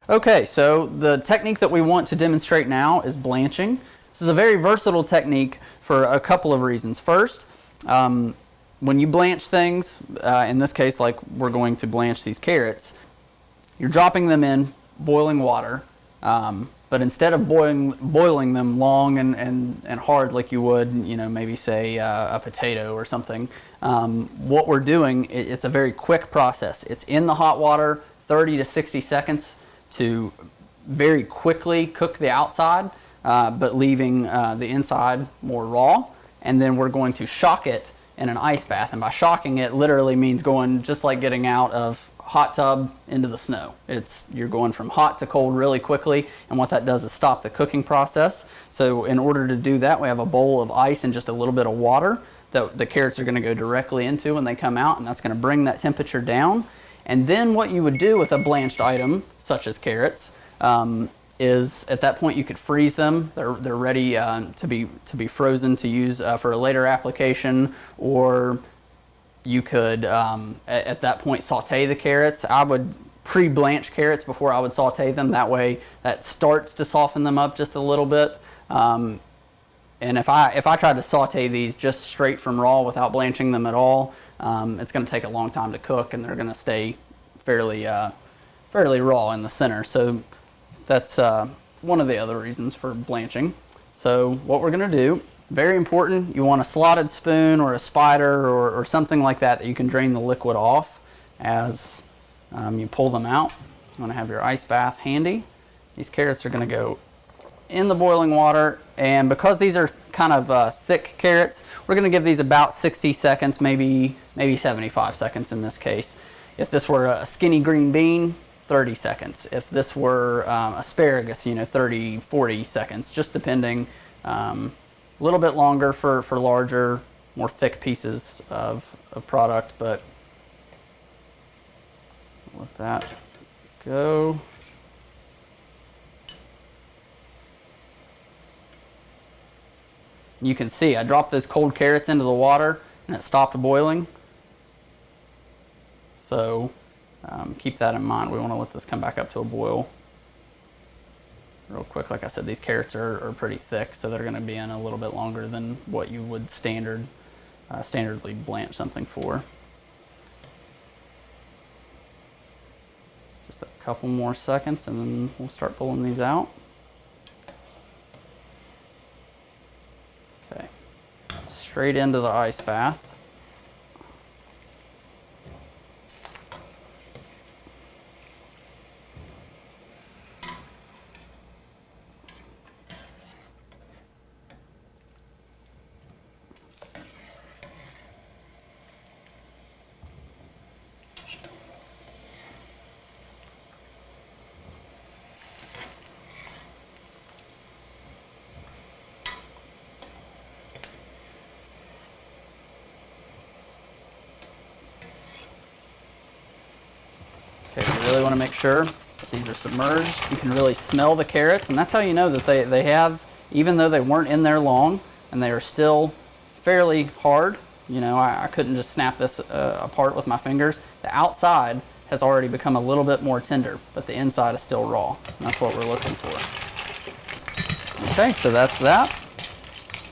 Okay, so the technique that we want to demonstrate now is blanching. This is a very versatile technique for a couple of reasons. First, when you blanch things, in this case, like we're going to blanch these carrots, you're dropping them in boiling water, but instead of boiling them long and hard like you would, maybe say a potato or something, what we're doing, it's a very quick process. It's in the hot water, 30 to 60 seconds to very quickly cook the outside, but leaving the inside more raw. And then we're going to shock it in an ice bath. And by shocking it literally means going just like getting out of hot tub into the snow. You're going from hot to cold really quickly, and what that does is stop the cooking process. So in order to do that, we have a bowl of ice and just a little bit of water that the carrots are going to go directly into when they come out, and that's going to bring that temperature down. And then what you would do with a blanched item such as carrots is at that point you could freeze them. They're ready to be frozen to use for a later application, or you could at that point saute the carrots. I would pre-blanch carrots before I would saute them. That way that starts to soften them up just a little bit. And if I tried to saute these just straight from raw without blanching them at all, it's going to take a long time to cook, and they're going to stay fairly raw in the center. So that's one of the other reasons for blanching. So what we're going to do, very important, you want a slotted spoon or a spider or something like that you can drain the liquid off as you pull them out. You want to have your ice bath handy. These carrots are going to go in the boiling water, and because these are kind of thick carrots, we're going to give these about 60 seconds, maybe 75 seconds in this case. If this were a skinny green bean, 30 seconds. If this were asparagus, 30, 40 seconds, just depending. A little bit longer for larger, more thick pieces of product, but let that go. You can see I dropped those cold carrots into the water and it stopped boiling. So keep that in mind. We want to let this come back up to a boil real quick. Like I said, these carrots are pretty thick, so they're going to be in a little bit longer than what you would standardly blanch something for. Just a couple more seconds and then we'll start pulling these out. Okay, straight into the ice bath. Okay, you really want to make sure that these are submerged. You can really smell the carrots, and that's how you know that they have, even though they weren't in there long, and they are still fairly hard. I couldn't just snap this apart with my fingers. The outside has already become a little bit more tender, but the inside is still raw. And that's what we're looking for. Okay, so that's that.